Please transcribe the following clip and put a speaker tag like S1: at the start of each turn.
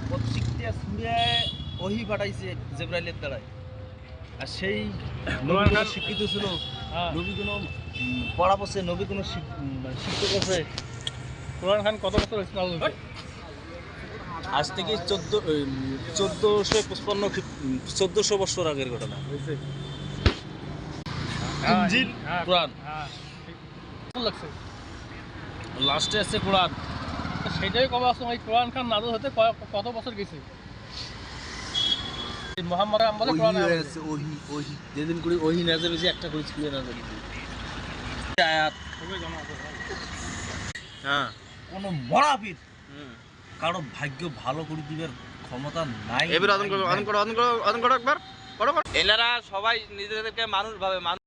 S1: প্রত্যেকটা সুরে ওহি পাঠাইছে জিবরাইলের দ্বারাই। আর সেই শিক্ষিত ছিল, নবী কোনো পড়া পড়ছে, নবী কোনো শিক্ষক আছে।
S2: কোরআন খান কত বছর হয়েছে?
S1: আজ থেকে 1455 বছর আগের ঘটনা। ইনজিল, কোরআন,
S2: লাগছে
S1: লাস্টে আছে কোরআন।
S2: সেটাই কবে আসলো? ওই কোরআন খান নাযিল হতে কত বছর গেছে? মুহাম্মদ আমলে কোরআন
S1: আছে। ওহি যেদিন করে ওহি নাযিল হয়েছে, একটা করে ছিল নাযিল হয়েছে আয়াত। হ্যাঁ, কোন মরাবিদ কারো ভাগ্য ভালো করে দিবার ক্ষমতা নাই।
S3: এবার আদন করো একবার করো। এনারা সবাই নিজেদেরকে মানুষ ভাবে।